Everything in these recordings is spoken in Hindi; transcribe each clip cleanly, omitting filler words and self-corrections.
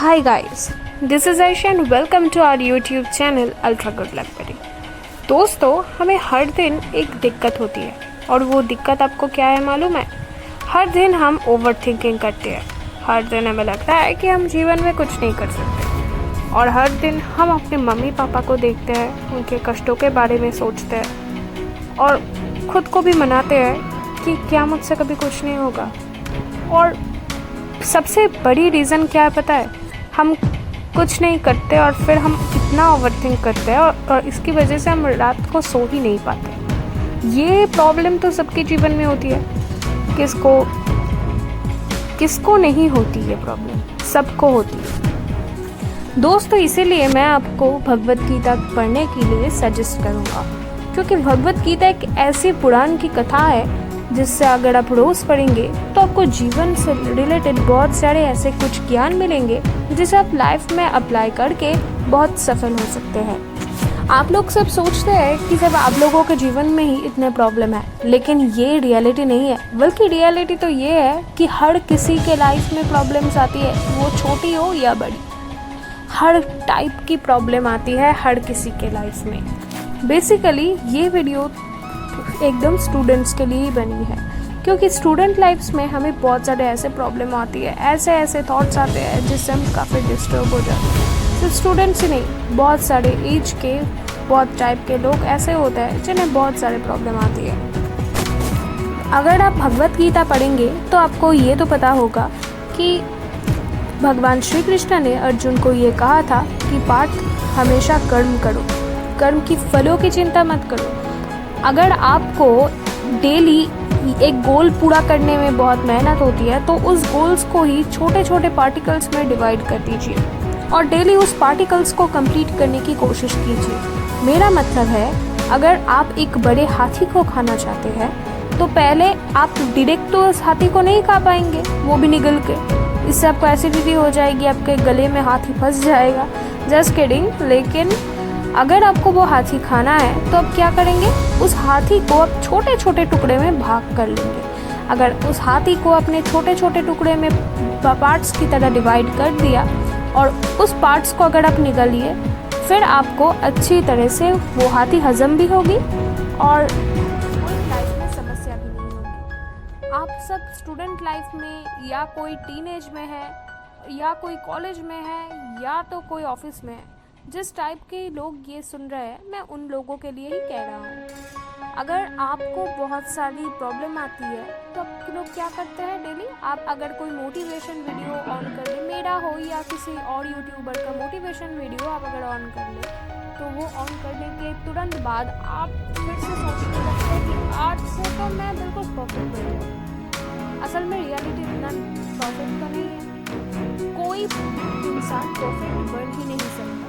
Hi guys, this is Aisha and welcome to our YouTube channel Ultra Good Blackberry। दोस्तों, हमें हर दिन एक दिक्कत होती है और वो दिक्कत आपको क्या है मालूम है? हर दिन हम ओवर थिंकिंग करते हैं। हर दिन हमें लगता है कि हम जीवन में कुछ नहीं कर सकते और हर दिन हम अपने मम्मी पापा को देखते हैं, उनके कष्टों के बारे में सोचते हैं और खुद को भी मनाते हैं कि क्या मुझसे कभी कुछ नहीं होगा। और सबसे बड़ी रीज़न क्या है पता है? हम कुछ नहीं करते और फिर हम इतना ओवरथिंक करते हैं और इसकी वजह से हम रात को सो ही नहीं पाते। ये प्रॉब्लम तो सबके जीवन में होती है, किसको नहीं होती ये प्रॉब्लम? सबको होती है। दोस्तों, इसीलिए मैं आपको भगवत गीता पढ़ने के लिए सजेस्ट करूँगा, क्योंकि भगवत गीता एक ऐसी पुराण की कथा है जिससे अगर आप रोज़ पढ़ेंगे तो आपको जीवन से रिलेटेड बहुत सारे ऐसे कुछ ज्ञान मिलेंगे जिसे आप लाइफ में अप्लाई करके बहुत सफल हो सकते हैं। आप लोग सब सोचते हैं कि सब आप लोगों के जीवन में ही इतने प्रॉब्लम है, लेकिन ये रियलिटी नहीं है। बल्कि रियलिटी तो ये है कि हर किसी के लाइफ में प्रॉब्लम्स आती है, वो छोटी हो या बड़ी। हर टाइप की प्रॉब्लम आती है हर किसी के लाइफ में। बेसिकली ये वीडियो एकदम स्टूडेंट्स के लिए ही बनी है, क्योंकि स्टूडेंट लाइफ्स में हमें बहुत सारे ऐसे प्रॉब्लम आती है, ऐसे थॉट्स आते हैं जिससे हम काफ़ी डिस्टर्ब हो जाते हैं। सिर्फ स्टूडेंट्स ही नहीं, बहुत सारे एज के बहुत टाइप के लोग ऐसे होते हैं जिन्हें बहुत सारे प्रॉब्लम आती है। अगर आप भगवत गीता पढ़ेंगे तो आपको ये तो पता होगा कि भगवान श्री कृष्ण ने अर्जुन को ये कहा था कि पार्थ, हमेशा कर्म करो, कर्म की फलों की चिंता मत करो। अगर आपको डेली एक गोल पूरा करने में बहुत मेहनत होती है तो उस गोल्स को ही छोटे छोटे पार्टिकल्स में डिवाइड कर दीजिए और डेली उस पार्टिकल्स को कंप्लीट करने की कोशिश कीजिए। मेरा मतलब है, अगर आप एक बड़े हाथी को खाना चाहते हैं तो पहले आप डायरेक्ट तो उस हाथी को नहीं खा पाएंगे, वो भी निगल के। इससे आपको एसिडिटी हो जाएगी, आपके गले में हाथी फंस जाएगा। Just kidding. लेकिन अगर आपको वो हाथी खाना है तो आप क्या करेंगे? उस हाथी को आप छोटे छोटे टुकड़े में भाग कर लेंगे। अगर उस हाथी को अपने छोटे छोटे टुकड़े में पार्ट्स की तरह डिवाइड कर दिया और उस पार्ट्स को अगर आप निकालिए, फिर आपको अच्छी तरह से वो हाथी हजम भी होगी और कोई लाइफ में समस्या भी नहीं होगी। आप सब स्टूडेंट लाइफ में या कोई टीनेज में है या कोई कॉलेज में है या तो कोई ऑफिस में है, जिस टाइप के लोग ये सुन रहे हैं, मैं उन लोगों के लिए ही कह रहा हूँ। अगर आपको बहुत सारी प्रॉब्लम आती है तो आप लोग क्या करते हैं डेली? आप अगर कोई मोटिवेशन वीडियो ऑन कर ले, मेरा हो या किसी और यूट्यूबर का मोटिवेशन वीडियो आप अगर ऑन कर ले, तो वो ऑन करने के तुरंत बाद आप फिर से सोचने लगते हैं कि आज से तो मैं बिल्कुल परफेक्ट बन जाऊँ। असल में रियलिटी इतना परफेक्ट तो नहीं है। कोई इंसान परफेक्ट बन ही नहीं सकता।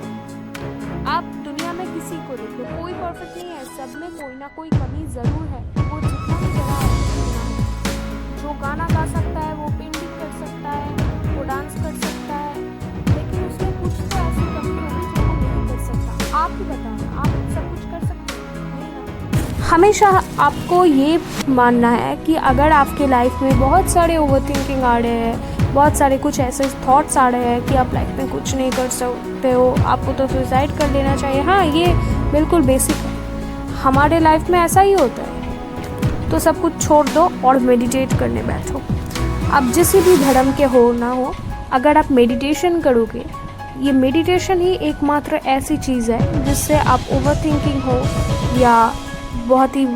आप दुनिया में किसी को देख लो, कोई परफेक्ट नहीं है, सब में कोई ना कोई कमी ज़रूर है। वो जितना भी बड़ा है, जो गाना गा सकता है, वो पेंटिंग कर सकता है, वो डांस कर सकता है, लेकिन उसमें कुछ तो ऐसी कमी होगी जो वो नहीं कर सकता। आप ही बताओ, आप सब कुछ कर सकते हैं? नहीं ना। हमेशा आपको ये मानना है कि अगर आपके लाइफ में बहुत सारे ओवरथिंकिंग आ रहे हैं, बहुत सारे कुछ ऐसे थॉट्स आ रहे हैं कि आप लाइफ में कुछ नहीं कर सकते हो, आपको तो सुसाइड कर लेना चाहिए। हाँ, ये बिल्कुल बेसिक है, हमारे लाइफ में ऐसा ही होता है। तो सब कुछ छोड़ दो और मेडिटेट करने बैठो। आप जिस भी धर्म के हो ना हो, अगर आप मेडिटेशन करोगे, ये मेडिटेशन ही एकमात्र ऐसी चीज़ है जिससे आप ओवरथिंकिंग हो या बहुत ही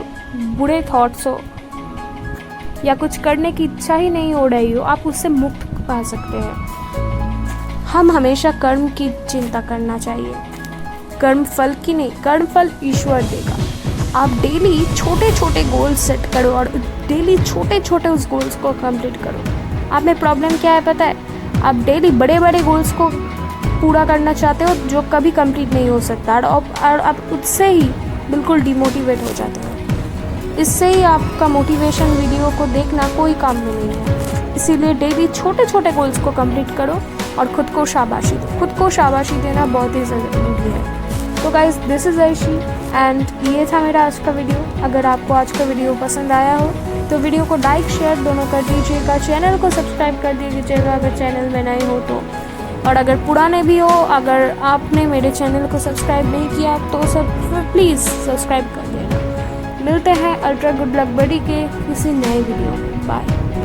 बुरे थॉट्स हो या कुछ करने की इच्छा ही नहीं हो रही हो, आप उससे मुक्त पा सकते हैं। हम हमेशा कर्म की चिंता करना चाहिए, कर्म फल की नहीं। कर्म फल ईश्वर देगा। आप डेली छोटे छोटे गोल्स सेट करो और डेली छोटे छोटे उस गोल्स को कंप्लीट करो। आप में प्रॉब्लम क्या है पता है? आप डेली बड़े बड़े गोल्स को पूरा करना चाहते हो जो कभी कंप्लीट नहीं हो सकता और आप उससे ही बिल्कुल डिमोटिवेट हो जाते हो। इससे ही आपका मोटिवेशन वीडियो को देखना कोई काम में नहीं है। इसीलिए डेली छोटे छोटे गोल्स को कंप्लीट करो और खुद को शाबाशी दो। खुद को शाबाशी देना बहुत ही ज़रूरी है। तो guys, this is Ayshi and ये था मेरा आज का वीडियो। अगर आपको आज का वीडियो पसंद आया हो तो वीडियो को लाइक शेयर दोनों कर दीजिएगा। चैनल को सब्सक्राइब कर दीजिएगा अगर चैनल में नए हो तो। और अगर पुराने भी हो, अगर आपने मेरे चैनल को सब्सक्राइब नहीं किया तो सब प्लीज़ सब्सक्राइब कर देना। मिलते हैं अल्ट्रा गुड लक बडी के किसी नए वीडियो में। बाय।